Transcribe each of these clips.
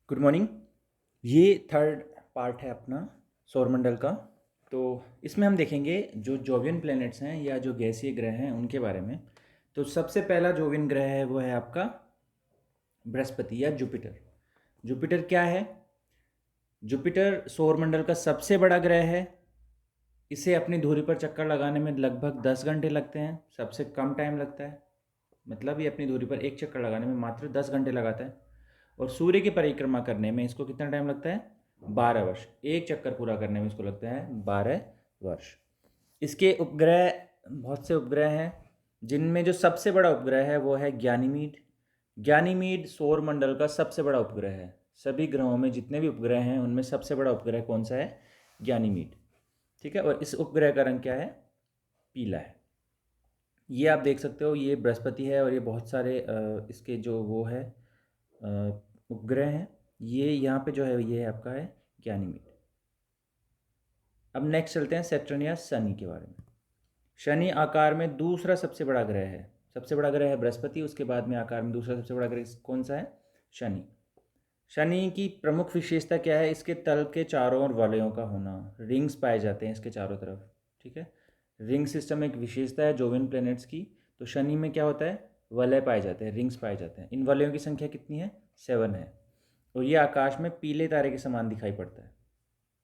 Good morning. ये third part है अपना सौरमंडल का। तो इसमें हम देखेंगे जो जोवियन प्लैनेट्स हैं या जो गैसीय ग्रह हैं उनके बारे में। तो सबसे पहला जोवियन ग्रह है वो है आपका बृहस्पति या जुपिटर। जुपिटर क्या है? जुपिटर सौरमंडल का सबसे बड़ा ग्रह है। इसे अपनी धुरी पर चक्कर लगाने में लगभग 10 घंटे लगते हैं, सबसे कम टाइम लगता है। मतलब ये अपनी धुरी पर एक चक्कर लगाने में मात्र 10 घंटे लगाता है। और सूर्य की परिक्रमा करने में इसको कितना टाइम लगता है? 12 वर्ष। एक चक्कर पूरा करने में इसको लगता है 12 वर्ष। इसके उपग्रह, बहुत से उपग्रह हैं, जिनमें जो सबसे बड़ा उपग्रह है वो है ज्ञानीमीड। ज्ञानीमीड सौरमंडल का सबसे बड़ा उपग्रह है। सभी ग्रहों में जितने भी उपग्रह हैं उनमें सबसे बड़ा उपग्रह कौन सा है? ज्ञानीमीड। ठीक है। और इस उपग्रह का रंग क्या है? पीला है। ये आप देख सकते हो, ये बृहस्पति है और ये बहुत सारे इसके जो वो है उपग्रह हैं। ये यहाँ पे जो है ये है आपका है ज्ञानीमीड। अब नेक्स्ट चलते हैं सैटर्न या शनि के बारे में। शनि आकार में दूसरा सबसे बड़ा ग्रह है। सबसे बड़ा ग्रह है बृहस्पति, उसके बाद में आकार में दूसरा सबसे बड़ा ग्रह कौन सा है? शनि। शनि की प्रमुख विशेषता क्या है? इसके तल के चारों ओर वलयों का होना। रिंग्स पाए जाते हैं इसके चारों तरफ। ठीक है। रिंग सिस्टम एक विशेषता है जोवियन प्लैनेट्स की। तो शनि में क्या होता है? वलय पाए जाते हैं, रिंग्स पाए जाते हैं। इन वलयों की संख्या कितनी है? 7 है। और ये आकाश में पीले तारे के समान दिखाई पड़ता है।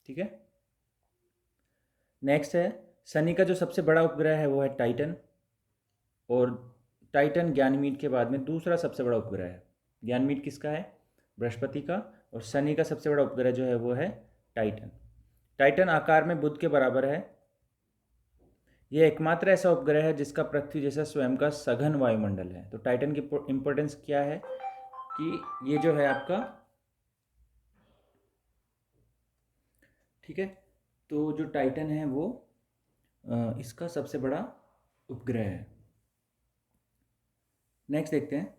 ठीक है। नेक्स्ट है शनि का जो सबसे बड़ा उपग्रह है वो है टाइटन। और टाइटन ज्ञानमीड के बाद में दूसरा सबसे बड़ा उपग्रह है। ज्ञानमीड किसका है? बृहस्पति का। और शनि का सबसे बड़ा उपग्रह जो है वो है टाइटन। टाइटन आकार में बुध के बराबर है। यह एकमात्र ऐसा उपग्रह है जिसका पृथ्वी जैसा स्वयं का सघन वायुमंडल है। तो टाइटन की इंपॉर्टेंस क्या है कि ये जो है आपका, ठीक है, तो जो टाइटन है वो इसका सबसे बड़ा उपग्रह है। नेक्स्ट देखते हैं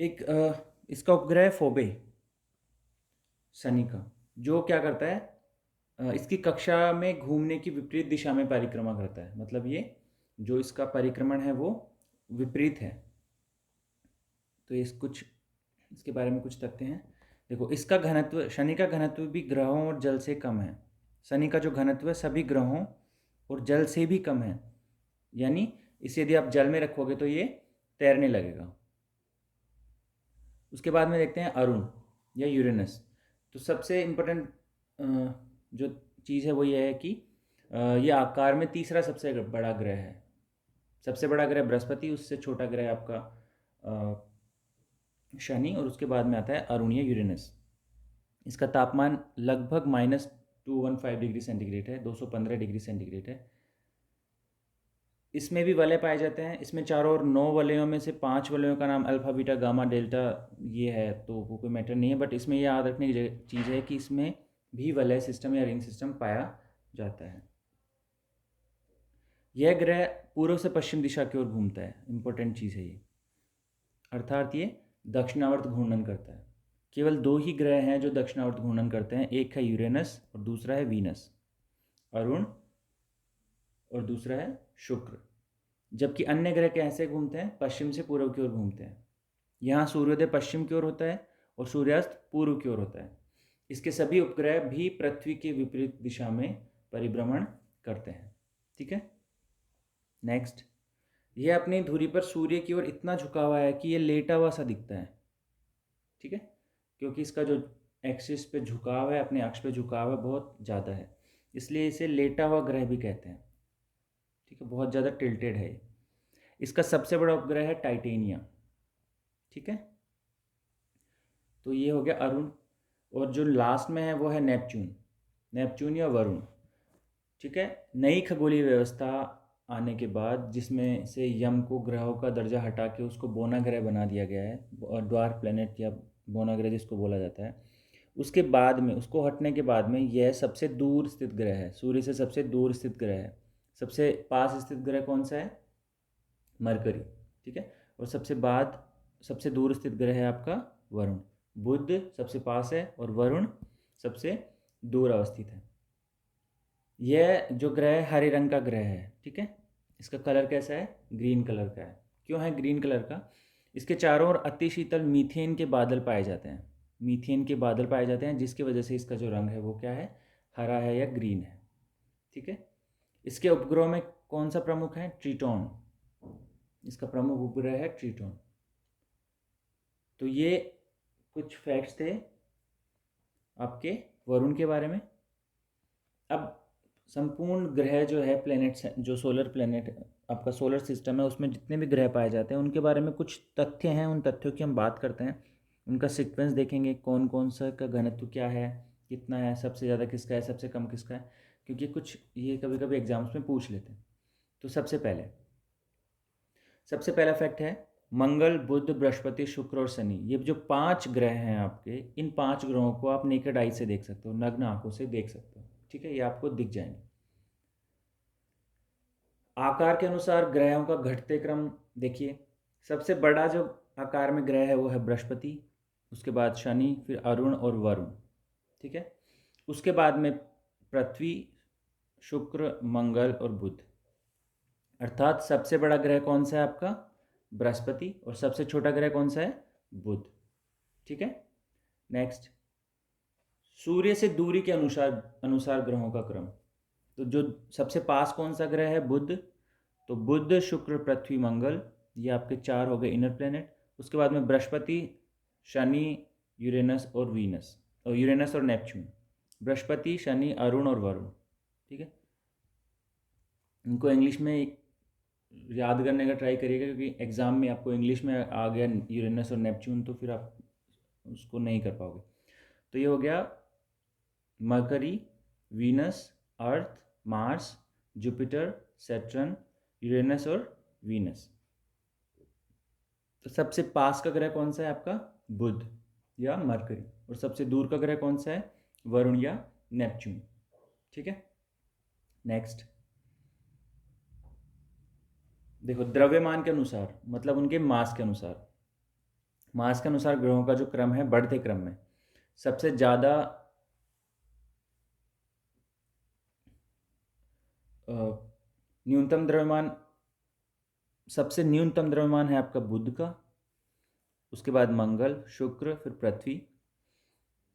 एक इसका उपग्रह है फोबे, शनि का, जो क्या करता है? इसकी कक्षा में घूमने की विपरीत दिशा में परिक्रमा करता है। मतलब ये जो इसका परिक्रमण है वो विपरीत है। तो इस कुछ इसके बारे में कुछ तथ्य हैं। देखो, इसका घनत्व, शनि का घनत्व भी ग्रहों और जल से कम है। शनि का जो घनत्व है सभी ग्रहों और जल से भी कम है। यानी इसे यदि आप जल में रखोगे तो ये तैरने लगेगा। उसके बाद में देखते हैं अरुण या यूरेनस। तो सबसे इम्पोर्टेंट जो चीज़ है वो ये है कि ये आकार में तीसरा सबसे बड़ा ग्रह है। सबसे बड़ा ग्रह बृहस्पति, उससे छोटा ग्रह आपका शनि, और उसके बाद में आता है अरुण या यूरेनस। इसका तापमान लगभग -215 डिग्री सेंटीग्रेड है, 215 डिग्री सेंटीग्रेड है। इसमें भी वलय पाए जाते हैं। इसमें चारों ओर 9 वलयों में से 5 वलयों का नाम अल्फा बीटा गामा डेल्टा ये है, तो वो कोई मैटर नहीं है। बट इसमें याद रखने की चीज़ है कि इसमें भी वलय सिस्टम या रिंग सिस्टम पाया जाता है। यह ग्रह पूर्व से पश्चिम दिशा की ओर घूमता है। इंपॉर्टेंट चीज़ है ये, अर्थात ये दक्षिणावर्त घूर्णन करता है। केवल 2 ही ग्रह हैं जो दक्षिणावर्त घूर्णन करते हैं। एक है यूरेनस और दूसरा है वीनस, अरुण, और दूसरा है शुक्र। जबकि अन्य ग्रह कैसे घूमते हैं? पश्चिम से पूर्व की ओर घूमते हैं। यहाँ सूर्योदय पश्चिम की ओर होता है और सूर्यास्त पूर्व की ओर होता है। इसके सभी उपग्रह भी पृथ्वी के विपरीत दिशा में परिभ्रमण करते हैं। ठीक है। नेक्स्ट, यह अपनी धुरी पर सूर्य की ओर इतना झुका हुआ है कि यह लेटा हुआ सा दिखता है। ठीक है। क्योंकि इसका जो एक्सिस पे झुकाव है, अपने अक्ष पे झुकाव है, बहुत ज़्यादा है, इसलिए इसे लेटा हुआ ग्रह भी कहते हैं। ठीक है, बहुत ज़्यादा टिल्टेड है। इसका सबसे बड़ा उपग्रह है टाइटेनिया। ठीक है। तो ये हो गया अरुण। और जो लास्ट में है वो है नेपच्यून, नेपच्यून या वरुण। ठीक है। नई खगोलीय व्यवस्था आने के बाद, जिसमें से यम को ग्रहों का दर्जा हटा के उसको बोना ग्रह बना दिया गया है, ड्वार्फ प्लेनेट या बोना ग्रह जिसको बोला जाता है, उसके बाद में, उसको हटने के बाद में यह सबसे दूर स्थित ग्रह है। सूर्य से सबसे दूर स्थित ग्रह है। सबसे पास स्थित ग्रह कौन सा है? मरकरी। ठीक है। और सबसे दूर स्थित ग्रह है आपका वरुण। बुध सबसे पास है और वरुण सबसे दूर अवस्थित है। यह जो ग्रह है हरे रंग का ग्रह है। ठीक है। इसका कलर कैसा है? ग्रीन कलर का है। क्यों है ग्रीन कलर का? इसके चारों ओर अति शीतल मीथेन के बादल पाए जाते हैं। मीथेन के बादल पाए जाते हैं जिसकी वजह से इसका जो रंग है वो क्या है, हरा है या ग्रीन है। ठीक है। इसके उपग्रह में कौन सा प्रमुख है, ट्रिटोन। इसका प्रमुख उपग्रह है ट्रिटोन। तो ये कुछ फैक्ट्स थे आपके वरुण के बारे में। अब संपूर्ण ग्रह जो है, प्लैनेट्स, जो सोलर प्लैनेट आपका सोलर सिस्टम है, उसमें जितने भी ग्रह पाए जाते हैं उनके बारे में कुछ तथ्य हैं। उन तथ्यों की हम बात करते हैं, उनका सीक्वेंस देखेंगे, कौन कौन सा का घनत्व क्या है, कितना है, सबसे ज़्यादा किसका है, सबसे कम किसका है, क्योंकि कुछ ये कभी कभी एग्जाम्स में पूछ लेते हैं। तो सबसे पहला फैक्ट है, मंगल, बुध, बृहस्पति, शुक्र और शनि, ये जो 5 ग्रह हैं आपके, इन 5 ग्रहों को आप नेकेड आई से देख सकते हो, नग्न आंखों से देख सकते हो। ठीक है, ये आपको दिख जाएंगे। आकार के अनुसार ग्रहों का घटते क्रम देखिए। सबसे बड़ा जो आकार में ग्रह है वो है बृहस्पति, उसके बाद शनि, फिर अरुण और वरुण। ठीक है। उसके बाद में पृथ्वी, शुक्र, मंगल और बुध। अर्थात सबसे बड़ा ग्रह कौन सा है आपका, बृहस्पति, और सबसे छोटा ग्रह कौन सा है, बुध। ठीक है। नेक्स्ट, सूर्य से दूरी के अनुसार ग्रहों का क्रम। तो जो सबसे पास कौन सा ग्रह है, बुध। तो बुध, शुक्र, पृथ्वी, मंगल, ये आपके 4 हो गए इनर प्लेनेट। उसके बाद में बृहस्पति, शनि, यूरेनस और वीनस, और यूरेनस और नेपच्यून। बृहस्पति, शनि, अरुण और वरुण। ठीक है। इनको इंग्लिश में याद करने का ट्राई करिएगा, क्योंकि एग्जाम में आपको इंग्लिश में आ गया यूरेनस और नेपच्यून तो फिर आप उसको नहीं कर पाओगे। तो ये हो गया मरकरी, वीनस, अर्थ, मार्स, जुपिटर, सैटर्न, यूरेनस और वीनस। तो सबसे पास का ग्रह कौन सा है आपका, बुध या मरकरी, और सबसे दूर का ग्रह कौन सा है, वरुण या नेपच्यून। ठीक है। नेक्स्ट देखो, द्रव्यमान के अनुसार, मतलब उनके मास के अनुसार ग्रहों का जो क्रम है, बढ़ते क्रम में सबसे ज़्यादा न्यूनतम द्रव्यमान, सबसे न्यूनतम द्रव्यमान है आपका बुध का, उसके बाद मंगल, शुक्र, फिर पृथ्वी,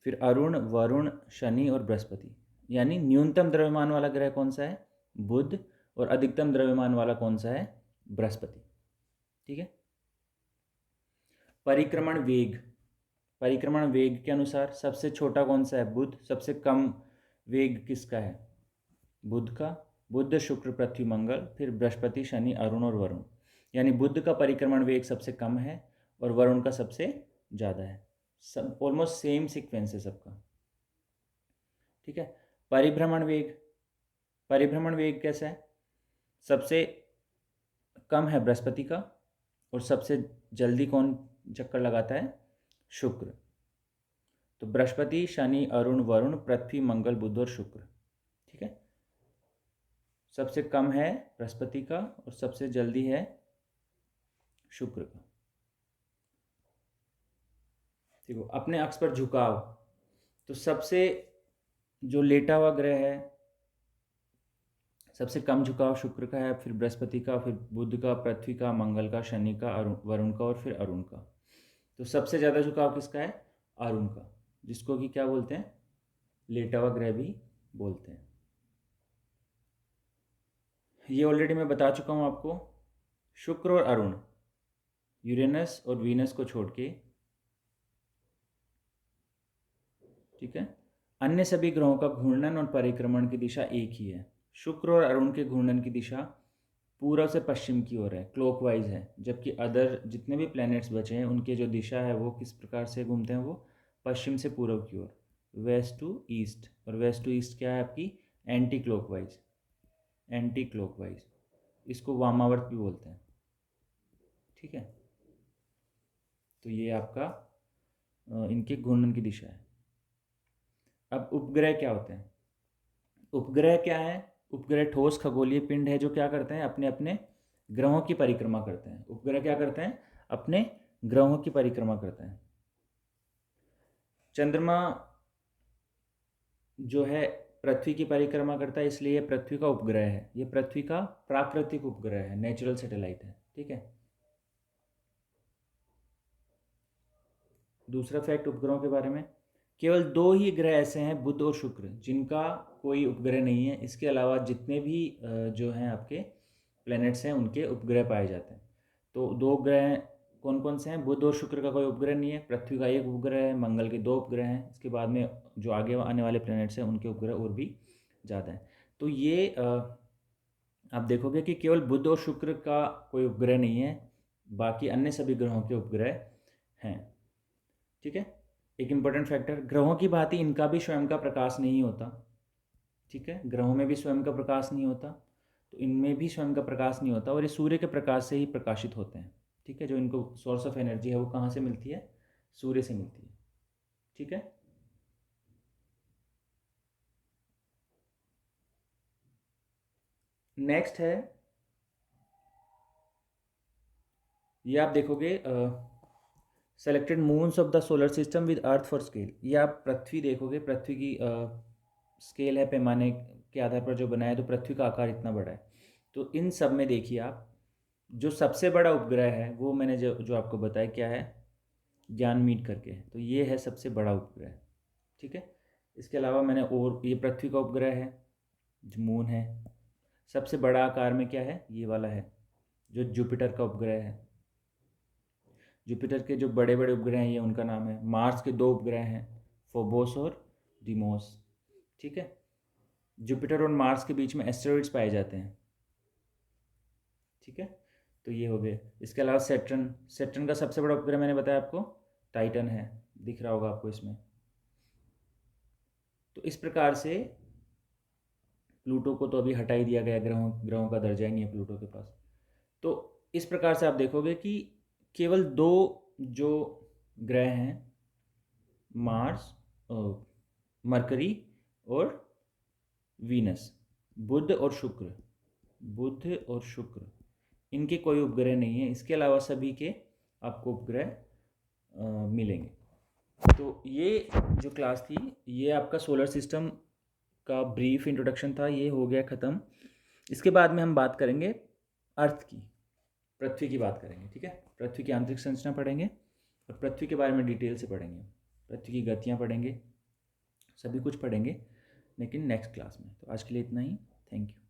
फिर अरुण, वरुण, शनि और बृहस्पति। यानी न्यूनतम द्रव्यमान वाला ग्रह कौन सा है, बुध, और अधिकतम द्रव्यमान वाला कौन सा है, बृहस्पति। ठीक है। परिक्रमण वेग के अनुसार सबसे छोटा कौन सा है, बुध। सबसे कम वेग किसका है, बुध का। बुध, शुक्र, पृथ्वी, मंगल, फिर बृहस्पति, शनि, अरुण और वरुण। यानी बुध का परिक्रमण वेग सबसे कम है और वरुण का सबसे ज़्यादा है। सब ऑलमोस्ट सेम सीक्वेंस है सबका। ठीक है। परिभ्रमण वेग कैसा है, सबसे कम है बृहस्पति का, और सबसे जल्दी कौन चक्कर लगाता है, शुक्र। तो बृहस्पति, शनि, अरुण, वरुण, पृथ्वी, मंगल, बुध और शुक्र। ठीक है। सबसे कम है बृहस्पति का और सबसे जल्दी है शुक्र का। ठीक है। अपने अक्ष पर झुकाव, तो सबसे जो लेटा हुआ ग्रह है, सबसे कम झुकाव शुक्र का है, फिर बृहस्पति का, फिर बुध का, पृथ्वी का, मंगल का, शनि का, वरुण का, और फिर अरुण का। तो सबसे ज़्यादा झुकाव किसका है, अरुण का, जिसको कि क्या बोलते हैं, लेटा हुआ ग्रह भी बोलते हैं। ये ऑलरेडी मैं बता चुका हूँ आपको। शुक्र और अरुण, यूरेनस और वीनस को छोड़ के, ठीक है, अन्य सभी ग्रहों का घूर्णन और परिक्रमण की दिशा एक ही है। शुक्र और अरुण के घूर्णन की दिशा पूर्व से पश्चिम की ओर है, क्लॉकवाइज है, जबकि अदर जितने भी प्लैनेट्स बचे हैं उनके जो दिशा है वो किस प्रकार से घूमते हैं, वो पश्चिम से पूर्व की ओर, वेस्ट टू ईस्ट। और वेस्ट टू ईस्ट क्या है आपकी, एंटी क्लॉकवाइज। इसको वामावर्त भी बोलते हैं। ठीक है। तो ये आपका इनके घूर्णन की दिशा है। अब उपग्रह क्या होते हैं, उपग्रह क्या है, उपग्रह ठोस खगोलीय पिंड है जो क्या करते हैं, अपने अपने ग्रहों की परिक्रमा करते हैं। उपग्रह क्या करते हैं, अपने ग्रहों की परिक्रमा करते हैं। चंद्रमा जो है पृथ्वी की परिक्रमा करता है, इसलिए ये पृथ्वी का उपग्रह है। ये पृथ्वी का प्राकृतिक उपग्रह है, नेचुरल सैटेलाइट है। ठीक है। दूसरा फैक्ट उपग्रहों के बारे में, केवल 2 ही ग्रह ऐसे हैं, बुध और शुक्र, जिनका कोई उपग्रह नहीं है। इसके अलावा जितने भी जो हैं आपके प्लैनेट्स हैं उनके उपग्रह पाए जाते हैं। तो 2 ग्रह कौन कौन से हैं? बुध और शुक्र का कोई उपग्रह नहीं है, पृथ्वी का 1 उपग्रह है, मंगल के 2 उपग्रह हैं। इसके बाद में जो आगे आने वाले प्लैनेट्स हैं उनके उपग्रह और भी ज़्यादा हैं। तो ये आप देखोगे कि केवल बुध और शुक्र का कोई उपग्रह नहीं है, बाकी अन्य सभी ग्रहों के उपग्रह हैं। ठीक है। एक इम्पॉर्टेंट फैक्टर, ग्रहों की भांति इनका भी स्वयं का प्रकाश नहीं होता। ठीक है, ग्रहों में भी स्वयं का प्रकाश नहीं होता, तो इनमें भी स्वयं का प्रकाश नहीं होता, और ये सूर्य के प्रकाश से ही प्रकाशित होते हैं। ठीक है, जो इनको सोर्स ऑफ एनर्जी है वो कहाँ से मिलती है? सूर्य से मिलती है। ठीक है। नेक्स्ट है, ये आप देखोगे selected moons of the solar system with earth for scale. ये आप पृथ्वी देखोगे, पृथ्वी की स्केल है, पैमाने के आधार पर जो बनाया, तो पृथ्वी का आकार इतना बड़ा है। तो इन सब में देखिए आप, जो सबसे बड़ा उपग्रह है वो मैंने जो आपको बताया क्या है, ज्ञानमीड करके है, तो ये है सबसे बड़ा उपग्रह। ठीक है। इसके अलावा मैंने, और ये पृथ्वी का उपग्रह है, जो मून है। सबसे बड़ा आकार में क्या है? ये वाला है, जो जुपिटर का उपग्रह है। जुपिटर के जो बड़े बड़े उपग्रह हैं ये उनका नाम है। मार्स के 2 उपग्रह हैं, फोबोस और डीमोस। ठीक है। जुपिटर और मार्स के बीच में एस्टेरॉइड्स पाए जाते हैं। ठीक है, तो ये हो गए। इसके अलावा सैटर्न, सैटर्न का सबसे बड़ा उपग्रह मैंने बताया आपको, टाइटन है, दिख रहा होगा आपको इसमें। तो इस प्रकार से प्लूटो को तो अभी हटा ही दिया गया, ग्रहों ग्रहों का दर्जा ही नहीं है प्लूटो के पास। तो इस प्रकार से आप देखोगे कि केवल 2 जो ग्रह हैं, मार्स, मरकरी और वीनस, बुध और शुक्र, बुध और शुक्र, इनके कोई उपग्रह नहीं है। इसके अलावा सभी के आपको उपग्रह मिलेंगे। तो ये जो क्लास थी, ये आपका सोलर सिस्टम का ब्रीफ इंट्रोडक्शन था, ये हो गया ख़त्म। इसके बाद में हम बात करेंगे अर्थ की, पृथ्वी की बात करेंगे। ठीक है, पृथ्वी की आंतरिक संरचना पढ़ेंगे और पृथ्वी के बारे में डिटेल से पढ़ेंगे, पृथ्वी की गतियाँ पढ़ेंगे, सभी कुछ पढ़ेंगे, लेकिन नेक्स्ट क्लास में। तो आज के लिए इतना ही। Thank you.